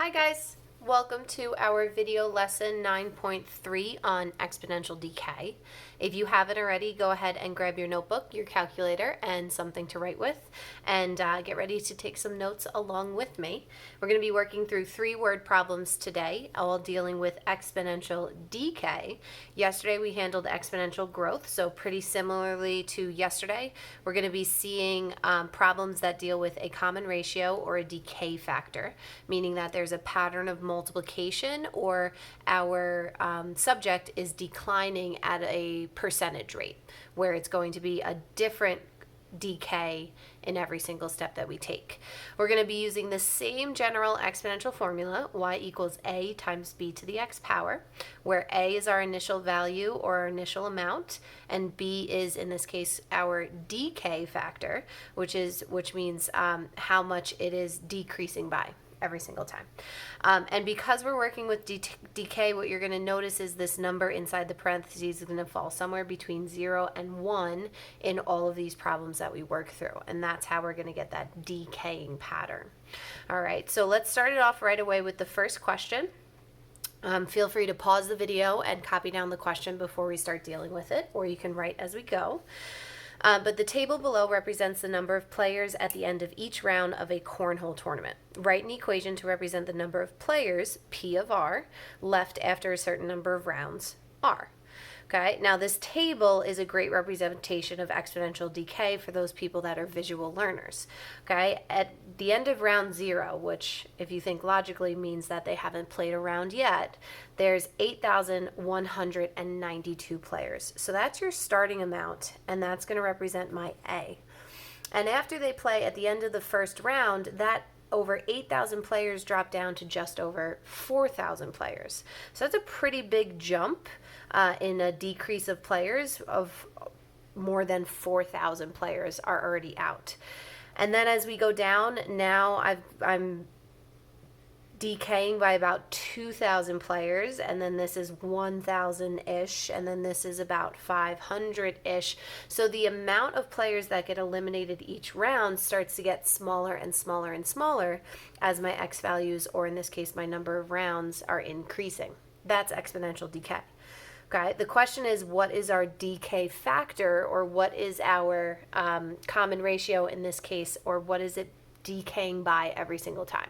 Hi guys, welcome to our video lesson 9.3 on exponential decay. If you haven't already, go ahead and grab your notebook, your calculator, and something to write with, and get ready to take some notes along with me. We're going to be working through 3-word problems today, all dealing with exponential decay. Yesterday we handled exponential growth, so pretty similarly to yesterday, we're going to be seeing problems that deal with a common ratio or a decay factor, meaning that there's a pattern of multiplication or our subject is declining at a percentage rate where it's going to be a different decay in every single step that we take. We're going to be using the same general exponential formula, y equals a times b to the x power, where a is our initial value or our initial amount, and b is, in this case, our decay factor, which means how much it is decreasing by every single time. And because we're working with decay, what you're going to notice is this number inside the parentheses is going to fall somewhere between 0 and 1 in all of these problems that we work through. And that's how we're going to get that decaying pattern. All right, so let's start it off right away with the first question. Feel free to pause the video and copy down the question before we start dealing with it, or you can write as we go. But the table below represents the number of players at the end of each round of a cornhole tournament. Write an equation to represent the number of players, P of R, left after a certain number of rounds, R. Okay, now this table is a great representation of exponential decay for those people that are visual learners. Okay, at the end of round 0, which if you think logically means that they haven't played a round yet, there's 8,192 players. So that's your starting amount, and that's going to represent my A. And after they play at the end of the first round, that over 8,000 players drop down to just over 4,000 players. So that's a pretty big jump in a decrease of players of more than 4,000 players are already out. And then as we go down, now I'm decaying by about 2,000 players, and then this is 1,000-ish, and then this is about 500-ish. So the amount of players that get eliminated each round starts to get smaller and smaller and smaller as my x values, or in this case my number of rounds, are increasing. That's exponential decay. Okay, the question is, what is our decay factor, or what is our common ratio in this case, or what is it decaying by every single time?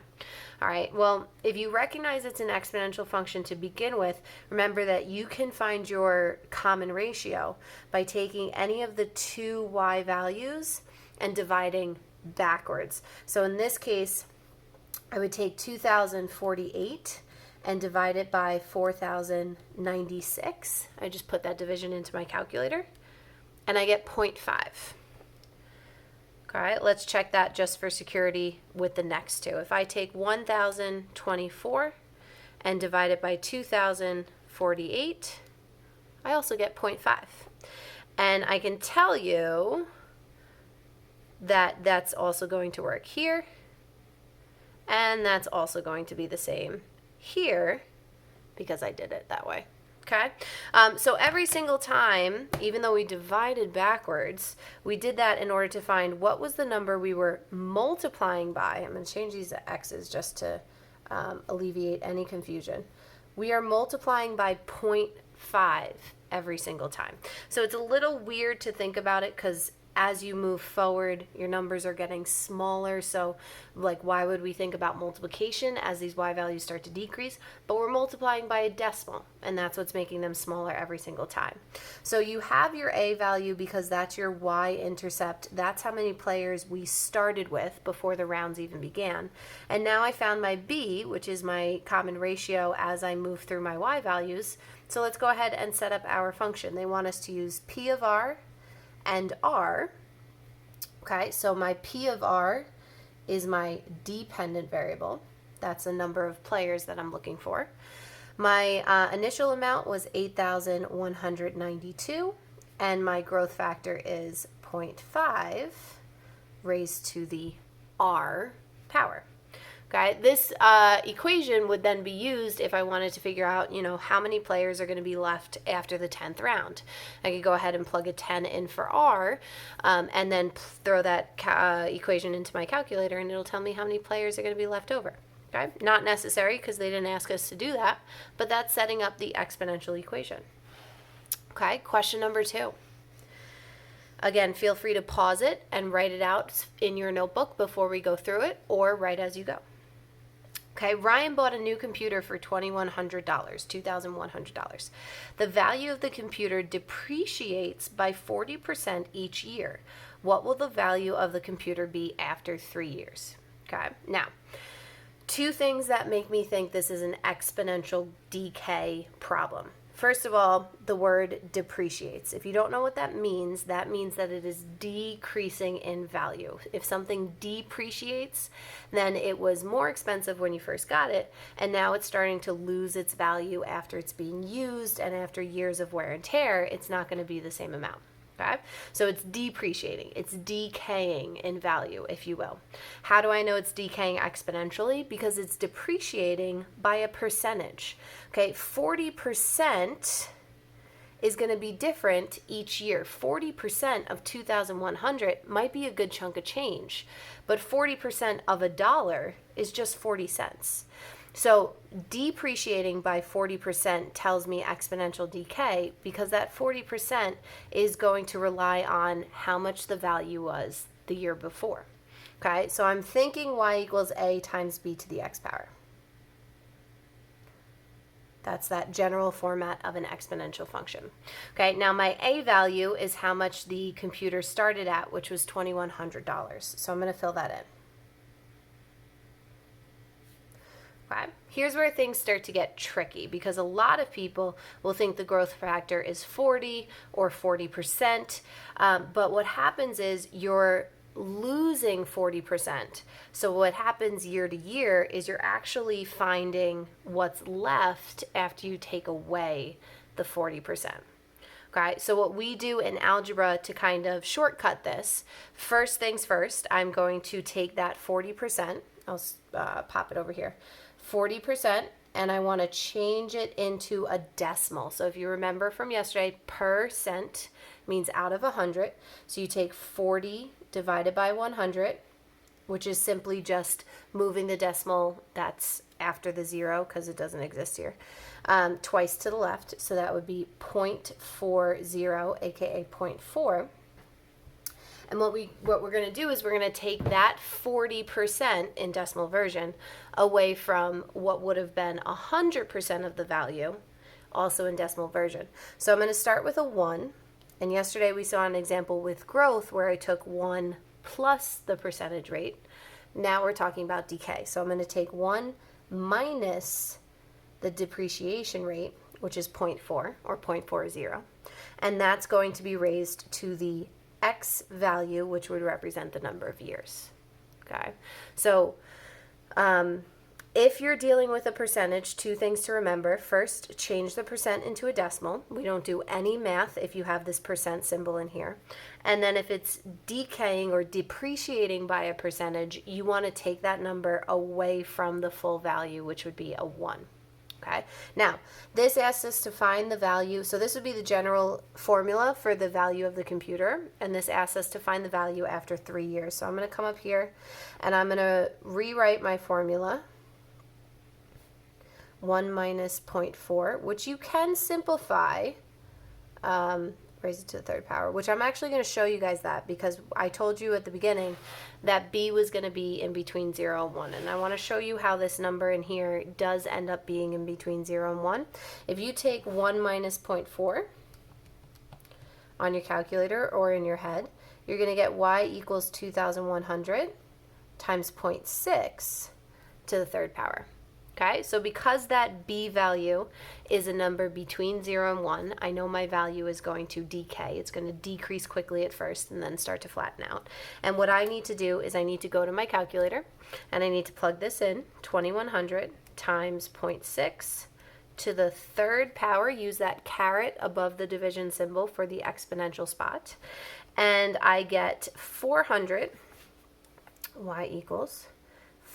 All right, well, if you recognize it's an exponential function to begin with, remember that you can find your common ratio by taking any of the two y values and dividing backwards. So in this case, I would take 2,048 and divide it by 4,096. I just put that division into my calculator, and I get 0.5. All right, let's check that just for security with the next two. If I take 1,024 and divide it by 2,048, I also get 0.5. And I can tell you that that's also going to work here, and that's also going to be the same here because I did it that way. Okay, so every single time, even though we divided backwards, we did that in order to find what was the number we were multiplying by. I'm going to change these to x's just to alleviate any confusion. We are multiplying by 0.5 every single time. So it's a little weird to think about it because as you move forward, your numbers are getting smaller. So like, why would we think about multiplication as these y values start to decrease? But we're multiplying by a decimal, and that's what's making them smaller every single time. So you have your a value because that's your y-intercept. That's how many players we started with before the rounds even began. And now I found my b, which is my common ratio as I move through my y values. So let's go ahead and set up our function. They want us to use p of r and r. Okay, so my p of r is my dependent variable. That's the number of players that I'm looking for. My initial amount was 8,192, and my growth factor is 0.5 raised to the r power. Okay, this equation would then be used if I wanted to figure out, how many players are going to be left after the 10th round. I could go ahead and plug a 10 in for R, and then throw that equation into my calculator, and it'll tell me how many players are going to be left over. Okay, not necessary because they didn't ask us to do that, but that's setting up the exponential equation. Okay, question number 2. Again, feel free to pause it and write it out in your notebook before we go through it, or write as you go. Okay, Ryan bought a new computer for $2,100. The value of the computer depreciates by 40% each year. What will the value of the computer be after 3 years? Okay, now, 2 things that make me think this is an exponential decay problem. First of all, the word depreciates. If you don't know what that means that it is decreasing in value. If something depreciates, then it was more expensive when you first got it, and now it's starting to lose its value after it's being used, and after years of wear and tear, it's not going to be the same amount. Okay? So it's depreciating. It's decaying in value, if you will. How do I know it's decaying exponentially? Because it's depreciating by a percentage. Okay, 40% is going to be different each year. 40% of 2,100 might be a good chunk of change, but 40% of $1 is just 40 cents. So depreciating by 40% tells me exponential decay, because that 40% is going to rely on how much the value was the year before. Okay, so I'm thinking y equals a times b to the x power. That's that general format of an exponential function. Okay, now my a value is how much the computer started at, which was $2,100. So I'm going to fill that in. Okay. Here's where things start to get tricky, because a lot of people will think the growth factor is 40 or 40%, but what happens is you're losing 40%. So what happens year to year is you're actually finding what's left after you take away the 40%. Okay, so what we do in algebra to kind of shortcut this, first things first, I'm going to take that 40%, I'll pop it over here, 40%, and I want to change it into a decimal. So if you remember from yesterday, percent means out of 100. So you take 40 divided by 100, which is simply just moving the decimal that's after the 0, because it doesn't exist here, twice to the left. So that would be 0.40, aka 0.4. And what we're going to do is we're going to take that 40% in decimal version away from what would have been 100% of the value, also in decimal version. So I'm going to start with a 1. And yesterday we saw an example with growth where I took 1 plus the percentage rate. Now we're talking about decay. So I'm going to take 1 minus the depreciation rate, which is 0.4 or 0.40. And that's going to be raised to the x value, which would represent the number of years. Okay, so if you're dealing with a percentage, 2 things to remember. First, change the percent into a decimal. We don't do any math if you have this percent symbol in here. And then if it's decaying or depreciating by a percentage, you want to take that number away from the full value, which would be a 1. Okay, now this asks us to find the value. So this would be the general formula for the value of the computer, and this asks us to find the value after 3 years. So I'm going to come up here and I'm going to rewrite my formula. 1 minus 0.4, which you can simplify, raise it to the 3rd power, which I'm actually going to show you guys that, because I told you at the beginning that b was going to be in between 0 and 1, and I want to show you how this number in here does end up being in between 0 and 1. If you take 1 minus 0.4 on your calculator or in your head, you're going to get y equals 2,100 times 0.6 to the 3rd power. Okay, so because that b value is a number between 0 and 1, I know my value is going to decay. It's going to decrease quickly at first and then start to flatten out. And what I need to do is I need to go to my calculator and I need to plug this in, 2,100 times 0.6 to the 3rd power. Use that caret above the division symbol for the exponential spot. And I get 400, y equals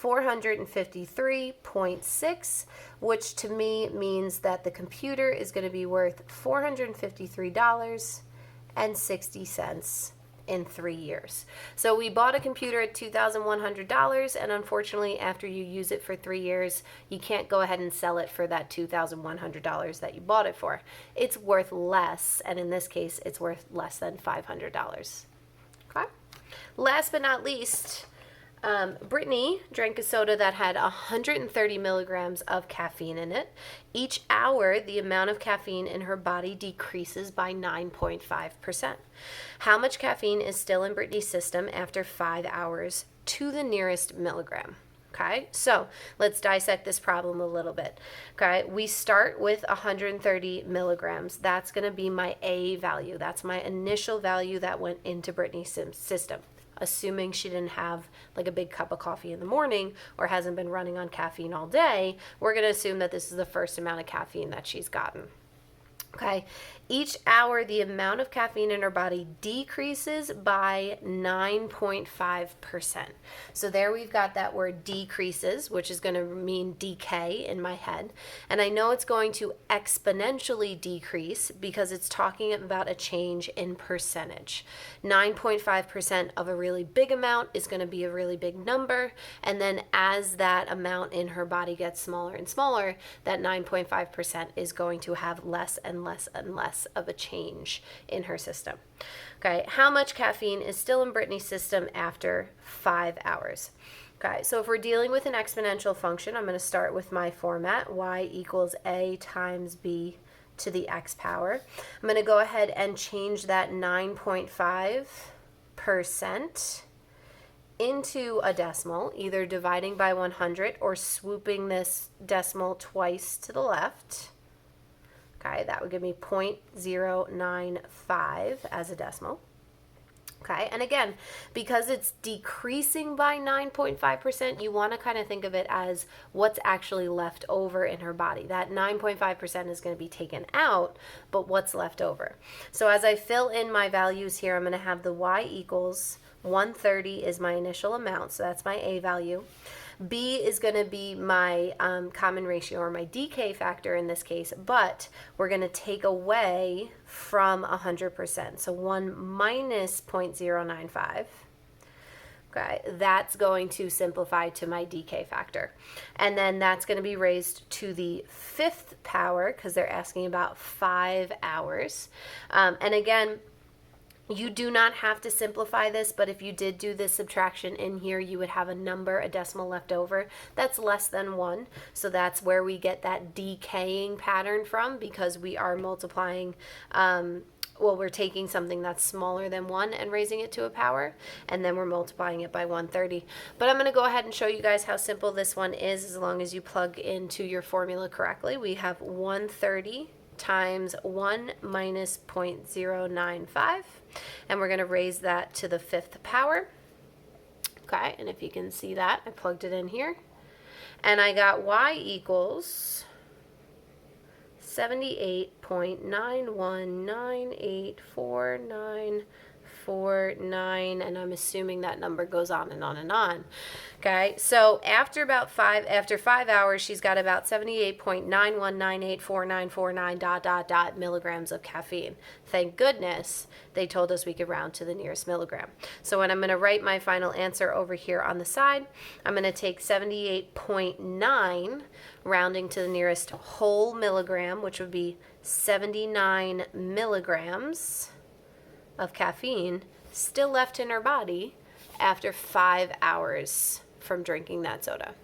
453.6, which to me means that the computer is going to be worth $453.60 in 3 years. So we bought a computer at $2,100, and unfortunately after you use it for 3 years, you can't go ahead and sell it for that $2,100 that you bought it for. It's worth less, and in this case, it's worth less than $500. Okay? Last but not least, Brittany drank a soda that had 130 milligrams of caffeine in it. Each hour, the amount of caffeine in her body decreases by 9.5%. How much caffeine is still in Brittany's system after 5 hours to the nearest milligram? Okay, so let's dissect this problem a little bit. Okay, we start with 130 milligrams. That's going to be my A value. That's my initial value that went into Brittany's system, assuming she didn't have like a big cup of coffee in the morning or hasn't been running on caffeine all day. We're going to assume that this is the first amount of caffeine that she's gotten. Okay, each hour the amount of caffeine in her body decreases by 9.5%. So there we've got that word decreases, which is going to mean decay in my head. And I know it's going to exponentially decrease because it's talking about a change in percentage. 9.5% of a really big amount is going to be a really big number. And then as that amount in her body gets smaller and smaller, that 9.5% is going to have less and less and less of a change in her system. Okay, how much caffeine is still in Brittany's system after 5 hours? Okay, so if we're dealing with an exponential function, I'm going to start with my format, y equals a times b to the x power. I'm going to go ahead and change that 9.5% into a decimal, either dividing by 100 or swooping this decimal twice to the left. Okay, that would give me 0.095 as a decimal. Okay, and again, because it's decreasing by 9.5%, you want to kind of think of it as what's actually left over in her body. That 9.5% is going to be taken out, but what's left over. So as I fill in my values here, I'm going to have the y equals 130 is my initial amount, so that's my A value. B is going to be my common ratio, or my decay factor in this case, but we're going to take away from 100%. So 1 minus 0.095. Okay, that's going to simplify to my decay factor. And then that's going to be raised to the 5th power because they're asking about 5 hours. And again, you do not have to simplify this, but if you did do this subtraction in here, you would have a number, a decimal left over. That's less than 1. So that's where we get that decaying pattern from, because we are multiplying, we're taking something that's smaller than 1 and raising it to a power, and then we're multiplying it by 130. But I'm going to go ahead and show you guys how simple this one is as long as you plug into your formula correctly. We have 130 times 1 minus 0.095, and we're going to raise that to the 5th power. Okay, and if you can see that, I plugged it in here, and I got y equals 78.91984949, and I'm assuming that number goes on and on and on. Okay, so after 5 hours, she's got about 78.91984949 milligrams of caffeine. Thank goodness they told us we could round to the nearest milligram. So when I'm going to write my final answer over here on the side, I'm going to take 78.9, rounding to the nearest whole milligram, which would be 79 milligrams of caffeine still left in her body after 5 hours from drinking that soda.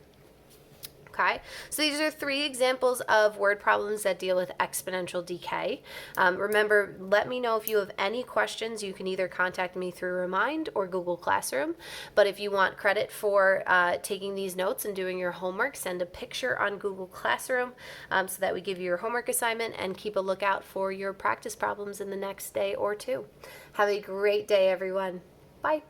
Okay, so these are 3 examples of word problems that deal with exponential decay. Remember, let me know if you have any questions. You can either contact me through Remind or Google Classroom. But if you want credit for taking these notes and doing your homework, send a picture on Google Classroom so that we give you your homework assignment, and keep a lookout for your practice problems in the next day or 2. Have a great day, everyone. Bye.